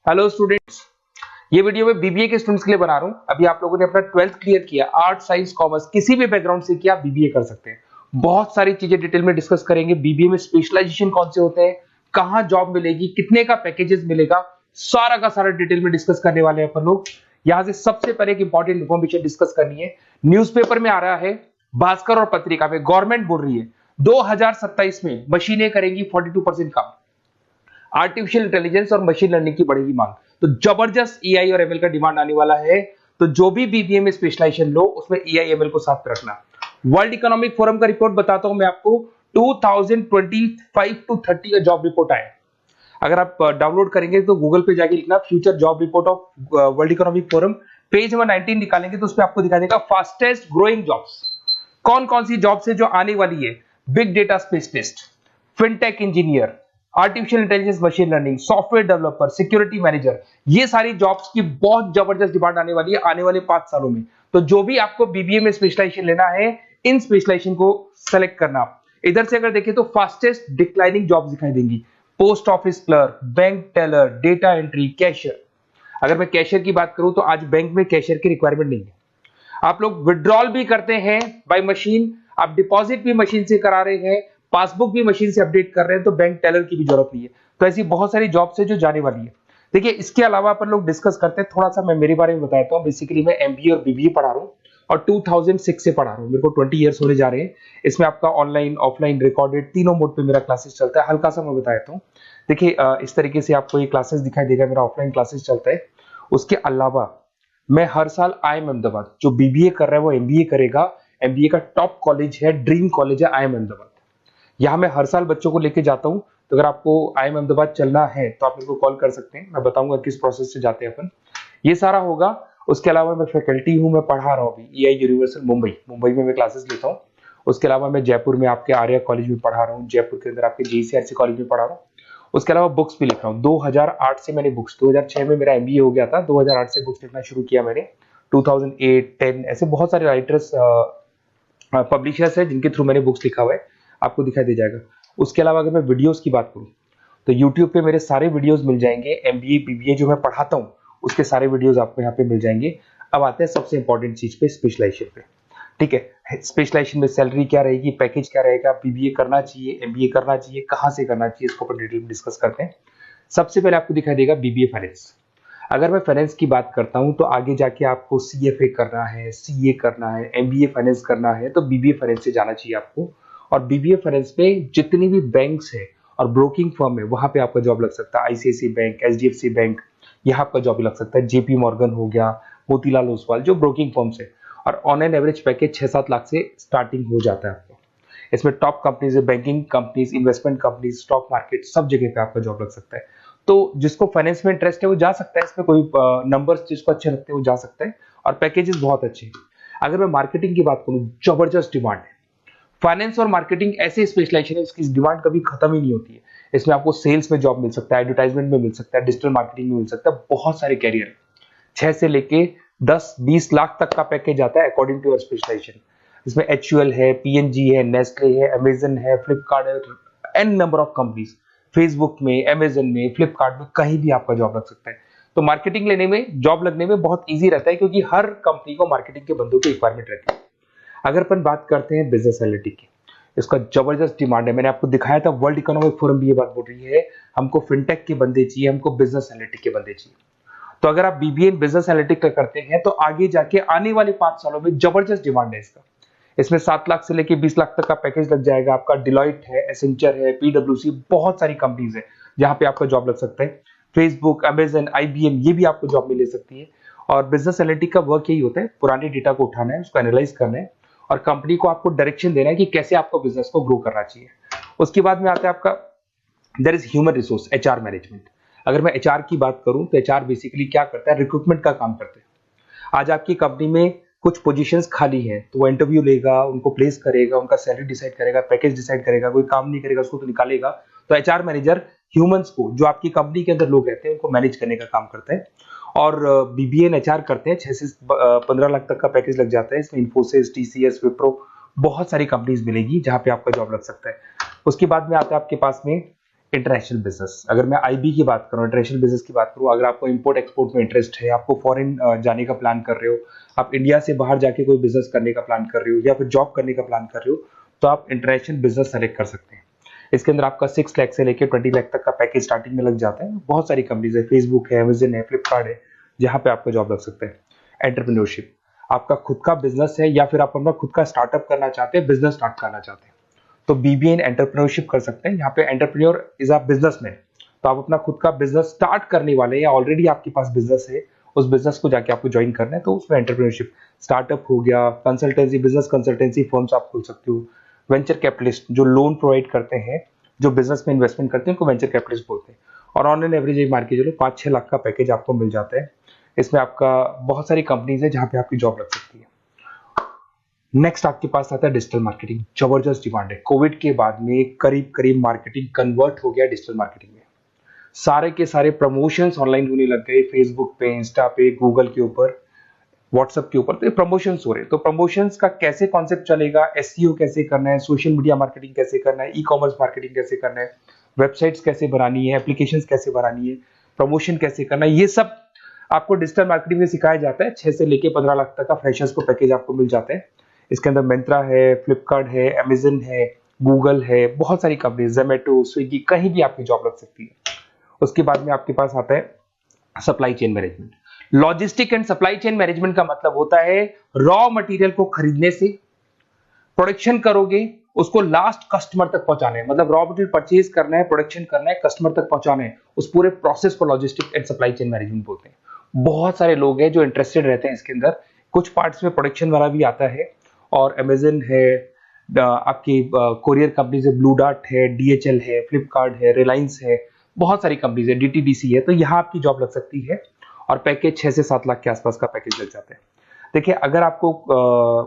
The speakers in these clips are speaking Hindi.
हेलो स्टूडेंट्स, ये वीडियो मैं बीबीए के स्टूडेंट्स के लिए बना रहा हूँ। अभी आप लोगों ने अपना 12th क्लियर किया, आर्ट साइंस कॉमर्स किसी भी बैकग्राउंड से किया, बीबीए कर सकते हैं। बहुत सारी चीजें डिटेल में डिस्कस करेंगे। बीबीए में स्पेशलाइजेशन कौन से होते हैं, कहाँ जॉब मिलेगी, कितने का पैकेजेस मिलेगा, सारा का सारा डिटेल में डिस्कस करने वाले हैं अपन लोग। यहाँ से सबसे पहले एक इंपॉर्टेंट इन्फॉर्मेशन डिस्कस करनी है। न्यूज़पेपर में आ रहा है, भास्कर और पत्रिका में गवर्नमेंट बोल रही है 2027 में मशीनें करेंगी 42% काम। आर्टिफिशियल इंटेलिजेंस और मशीन लर्निंग की बढ़ेगी मांग, तो जबरदस्त एआई और एमएल का डिमांड आने वाला है। तो जो भी बीबीए में स्पेशलाइजेशन लो उसमें एआई एमएल को साथ रखना। वर्ल्ड इकोनॉमिक फोरम का रिपोर्ट बताता हूं मैं आपको, 2025 टू 30 का जॉब रिपोर्ट आया। अगर आप डाउनलोड करेंगे तो गूगल पे जाके लिखना future job report of world economic forum, page number 19 निकालेंगे तो उसमें आपको दिखा देगा फास्टेस्ट ग्रोइंग जॉब्स कौन कौन सी जॉब्स है जो आने वाली है। Big data specialist, fintech engineer, artificial intelligence machine learning, software developer, security manager, ये सारी जॉब्स की बहुत जबरदस्त डिमांड आने वाली है आने वाले 5 सालों में। तो जो भी आपको बीबीए में स्पेशलाइजेशन लेना है, इन स्पेशलाइजेशन को सेलेक्ट करना। इधर से अगर देखें तो फास्टेस्ट डिक्लाइनिंग जॉब्स दिखाई देंगी, post office clerk, bank teller, data entry, cashier. अगर मैं कैशियर की बात करूं तो आज बैंक में कैशियर की रिक्वायरमेंट नहीं है। आप लोग विड्रॉल भी करते हैं बाय मशीन, आप डिपॉजिट भी मशीन से करा रहे हैं, पासबुक भी मशीन से अपडेट कर रहे हैं, तो बैंक टेलर की भी जरूरत नहीं है। तो ऐसी बहुत सारी जॉब्स है जो जाने वाली है। देखिए, इसके अलावा अपन लोग डिस्कस करते हैं, थोड़ा सा मैं मेरे बारे में बताता हूँ। बेसिकली मैं एमबीए और बीबीए पढ़ा रहा हूँ और 2006 से पढ़ा रहा हूँ। मेरे को 20 ईयर्स होने जा रहे हैं। इसमें आपका ऑनलाइन, ऑफलाइन, रिकॉर्डेड तीनों मोड पे मेरा क्लासेस चलता है। हल्का सा मैं बताता हूँ। देखिए, इस तरीके से आपको ये क्लासेस दिखाई देगा, मेरा ऑफलाइन क्लासेस चलता है। उसके अलावा मैं हर साल आईएम अहमदाबाद, जो बीबीए कर रहा है वो एमबीए करेगा। एमबीए का टॉप कॉलेज है, ड्रीम कॉलेज है आईएम अहमदाबाद। यहाँ मैं हर साल बच्चों को लेके जाता हूँ। तो अगर आपको आईएम अहमदाबाद चलना है तो आप मेरे को कॉल कर सकते हैं, मैं बताऊंगा किस प्रोसेस से जाते हैं अपन। ये सारा होगा। उसके अलावा मैं फैकल्टी हूँ, मैं पढ़ा रहा हूँ अभी एआई यूनिवर्सल मुंबई में मैं क्लासेस लेता हूँ। उसके अलावा मैं जयपुर में आपके आर्या कॉलेज में पढ़ा रहा हूँ, जयपुर के अंदर आपके जेसीआरसी कॉलेज में पढ़ा रहा हूँ। उसके अलावा बुक्स भी लिख रहा हूँ। 2008 से मैंने बुक्स, 2006 में मेरा एमबीए हो गया था, 2008 से बुक्स लिखना शुरू किया मैंने। 2008, 10 ऐसे बहुत सारे राइटर्स, पब्लिशर्स है जिनके थ्रू मैंने बुक्स लिखा हुआ है, आपको दिखाई दे जाएगा। उसके अलावा अगर मैं वीडियोस की बात करूं तो यूट्यूब पे मेरे सारे वीडियोस मिल जाएंगे। एमबीए बीबीए जो मैं पढ़ाता हूं उसके सारे वीडियोस आपको यहाँ पे मिल जाएंगे। अब आते हैं सबसे इंपॉर्टेंट चीज पे, स्पेशलाइजेशन पे। ठीक है, स्पेशलाइजेशन में सैलरी क्या रहेगी, पैकेज क्या रहेगा, बीबीए करना चाहिए, एमबीए करना चाहिए, कहाँ से करना चाहिए, इसको अपन डिटेल में डिस्कस करते हैं। सबसे पहले आपको दिखाई देगा बीबीए फाइनेंस। अगर मैं फाइनेंस की बात करता हूं तो आगे जाके आपको सीएफए करना है, सीए करना है, एमबीए फाइनेंस करना है, तो बीबीए फाइनेंस से जाना चाहिए आपको। और बीबीए फाइनेंस में जितनी भी बैंक्स है और ब्रोकिंग फर्म है वहां पे आपका जॉब लग सकता है। आईसीआईसी बैंक, एचडीएफसी बैंक, यहाँ आपका जॉब लग सकता है। जेपी मॉर्गन हो गया, मोतीलाल ओसवाल, जो ब्रोकिंग फर्म्स है। और on an average package 6-7 lakh से स्टार्टिंग हो जाता है आपको। इसमें टॉप कंपनीज है, banking companies, investment companies, stock market, सब जगह पे आपका जॉब लग सकता है। तो जिसको फाइनेंस में इंटरेस्ट है वो जा सकता है, इसमें कोई नंबर्स जिसको अच्छे लगते हैं वो जा सकता है, और पैकेजेस बहुत अच्छे हैं। अगर मैं मार्केटिंग की बात करूं, जबरदस्त डिमांड है। फाइनेंस और मार्केटिंग ऐसे स्पेशलाइजेशन है, इसकी डिमांड कभी खत्म ही नहीं होती है। इसमें आपको सेल्स में जॉब मिल सकता है, एडवर्टाइजमेंट में मिल सकता है, डिजिटल मार्केटिंग में मिल सकता है, बहुत सारे कैरियर। 6 से लेके 10-20 लाख तक का पैकेज आता है अकॉर्डिंग टू योर स्पेशलाइजेशन। इसमें एचयूएल है, पीएनजी है, नेस्ले है, अमेजन है, फ्लिपकार्ट है, an number of companies. Facebook में, अमेजन में, फ्लिपकार्ट में, कहीं भी आपका जॉब लग सकता है। तो मार्केटिंग लेने में, जॉब लगने में बहुत ईजी रहता है, क्योंकि हर कंपनी को मार्केटिंग के बंदों की रिक्वायरमेंट रहती है। अगर अपन बात करते हैं बिजनेस एनालिटिक की, इसका जबरदस्त डिमांड है। मैंने आपको दिखाया था, वर्ल्ड इकोनॉमिक फोरम भी ये बात बोल रही है, हमको फिनटेक के बंदे चाहिए, हमको बिजनेस एनालिटिक के बंदे चाहिए। तो अगर आप बीबीए बिजनेस एनालिटिक करते हैं तो आगे जाके आने वाले 5 सालों में जबरदस्त डिमांड है इसका। इसमें 7 लाख से लेके 20 लाख तक का पैकेज लग जाएगा आपका। डिलॉइट है, एसेंचर है, पीडब्ल्यूसी, बहुत सारी कंपनीज है जहां पे आपका जॉब लग सकता है। फेसबुक, अमेजन, आईबीएम, ये भी आपको जॉब में ले सकती है। और बिजनेस एनालिटिक का वर्क यही होता है, पुराने डेटा को उठाना है, उसको एनालाइज करना है और कंपनी को आपको डायरेक्शन देना है कि कैसे आपको बिजनेस को ग्रो करना चाहिए। उसके बाद में आता है आपका, there is human resource, HR management. अगर मैं एचआर की बात करूं तो एचआर बेसिकली क्या करता है, रिक्रूटमेंट का काम करते हैं। आज आपकी कंपनी में कुछ पोजीशंस खाली हैं तो वो इंटरव्यू लेगा, उनको प्लेस करेगा, उनका सैलरी डिसाइड करेगा, पैकेज डिसाइड करेगा, कोई काम नहीं करेगा उसको तो निकालेगा। तो एचआर मैनेजर ह्यूमंस को, जो आपकी कंपनी के अंदर लोग रहते हैं, उनको मैनेज करने का काम करता है। और बीबीए एंड एचआर करते हैं, 6 से 15 लाख तक का पैकेज लग जाता है। इसमें इन्फोसिस, टीसीएस, विप्रो, बहुत सारी कंपनीज मिलेगी जहां पे आपका जॉब लग सकता है। उसके बाद में आता है आपके पास में इंटरनेशनल बिजनेस, अगर मैं आईबी की बात करूं, इंटरनेशनल बिजनेस की बात करूं, अगर आपको इंपोर्ट एक्सपोर्ट में इंटरेस्ट है, आपको फॉरेन जाने का प्लान कर रहे हो, आप इंडिया से बाहर जाके कोई बिजनेस करने का प्लान कर रहे हो या फिर जॉब करने का प्लान कर रहे हो, तो आप इंटरनेशनल बिजनेस सेलेक्ट कर सकते हैं। इसके अंदर आपका 6 लाख से लेकर 20 लाख तक का पैकेज स्टार्टिंग में लग जाता है। बहुत सारी कंपनीज है, फेसबुक है, अमेजन है, फ्लिपकार्ट है, जहां पे आपका जॉब लग सकता है। एंटरप्रेन्योरशिप, आपका खुद का बिजनेस है या फिर आप अपना खुद का स्टार्टअप करना चाहते हैं, बिजनेस स्टार्ट करना चाहते हैं, तो बीबीए इन एंटरप्रेन्योरशिप कर सकते हैं। यहाँ पे एंटरप्रेन्योर इज अ बिजनेसमैन, तो आप अपना खुद का बिजनेस स्टार्ट करने वाले हैं या ऑलरेडी आपके पास बिजनेस है, उस बिजनेस को जाके आपको ज्वाइन करना है, तो उसमें एंटरप्रेन्योरशिप। स्टार्टअप हो गया, कंसल्टेंसी, बिजनेस कंसल्टेंसी फर्म्स आप खोल सकते हो। वेंचर कैपिटलिस्ट जो लोन प्रोवाइड करते हैं, जो बिजनेस में इन्वेस्टमेंट करते हैं, उनको वेंचर कैपिटलिस्ट बोलते हैं। और ऑन एन एवरेज मान के चलो 5-6 लाख का पैकेज आपको मिल जाता है। इसमें आपका बहुत सारी कंपनीज है जहां पे आपकी जॉब लग सकती है। नेक्स्ट आपके पास आता है डिजिटल मार्केटिंग। जबरदस्त डिमांड है, कोविड के बाद में करीब करीब मार्केटिंग कन्वर्ट हो गया डिजिटल मार्केटिंग में। सारे के सारे प्रमोशंस ऑनलाइन होने लग गए, फेसबुक पे, इंस्टा पे, गूगल के ऊपर, व्हाट्सएप के ऊपर, तो ये प्रमोशंस हो रहे हैं। तो प्रमोशंस का कैसे कॉन्सेप्ट चलेगा, एसईओ कैसे करना है, सोशल मीडिया मार्केटिंग कैसे करना है, ई कॉमर्स मार्केटिंग कैसे करना है, वेबसाइट्स कैसे बनानी है, एप्लीकेशंस कैसे बनानी है, प्रमोशन कैसे करना है, ये सब आपको डिजिटल मार्केटिंग में सिखाया जाता है। 6 से लेके 15 लाख तक का फ्रेशर्स को पैकेज आपको मिल जाता है। इसके अंदर मिंत्रा है, फ्लिपकार्ट है, अमेजन है, गूगल है, बहुत सारी कंपनी, जोमेटो, स्विगी, कहीं भी आपकी जॉब लग सकती है। उसके बाद में आपके पास आता है supply chain management. Logistic and supply chain management का मतलब होता है रॉ मटेरियल को खरीदने से, प्रोडक्शन करोगे, उसको लास्ट कस्टमर तक पहुंचाना है, मतलब रॉ मटेरियल परचेज करना है, प्रोडक्शन करना है, कस्टमर तक पहुंचाना है, उस पूरे प्रोसेस को logistic and supply chain management बोलते हैं। बहुत सारे लोग हैं जो इंटरेस्टेड रहते हैं इसके अंदर। कुछ पार्ट्स में प्रोडक्शन वाला भी आता है, और अमेजन है, आपकी कोरियर कंपनीज है, ब्लू डार्ट है, डीएचएल है, फ्लिपकार्ट है, रिलायंस है, बहुत सारी कंपनीज है, डीटीडीसी है, तो यहाँ आपकी जॉब लग सकती है। और पैकेज 6 से 7 लाख के आसपास का पैकेज लग जाता है। देखिए, अगर आपको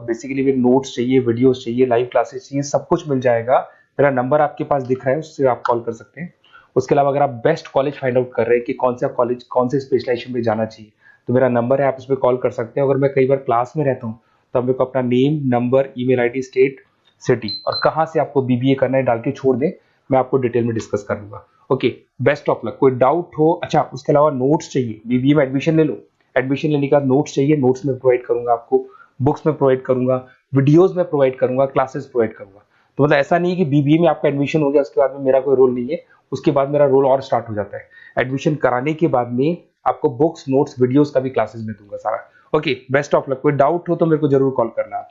बेसिकली नोट्स चाहिए, वीडियोस चाहिए, लाइव क्लासेस चाहिए, सब कुछ मिल जाएगा। मेरा नंबर आपके पास दिख रहा है, उससे आप कॉल कर सकते हैं। उसके अलावा अगर आप बेस्ट कॉलेज फाइंड आउट कर रहे हैं कि कौन सा कॉलेज, कौन से स्पेशलाइजेशन में जाना चाहिए, तो मेरा नंबर है, आप उस पर कॉल कर सकते हैं। अगर मैं कई बार क्लास में रहता हूँ, तो मेरे को अपना name, number, email ID, state, city और कहाँ से आपको बीबीए करना है डाल के छोड़ दें, मैं आपको डिटेल में डिस्कस कर लूंगा। Okay, best of luck. कोई डाउट हो, अच्छा उसके अलावा नोट्स चाहिए, बीबीए में एडमिशन ले लो, एडमिशन लेने का नोट्स चाहिए, नोट्स में प्रोवाइड करूंगा आपको, बुक्स में प्रोवाइड करूंगा, वीडियोस में प्रोवाइड करूंगा, क्लासेस प्रोवाइड करूंगा। तो मतलब ऐसा नहीं है कि बीबीए में आपका एडमिशन हो गया उसके बाद में मेरा कोई रोल नहीं है, उसके बाद मेरा रोल और स्टार्ट हो जाता है। एडमिशन कराने के बाद में आपको बुक्स, नोट्स, वीडियोस का भी क्लासेस में दूंगा सारा। Okay, best of luck. कोई डाउट हो तो मेरे को जरूर कॉल करना।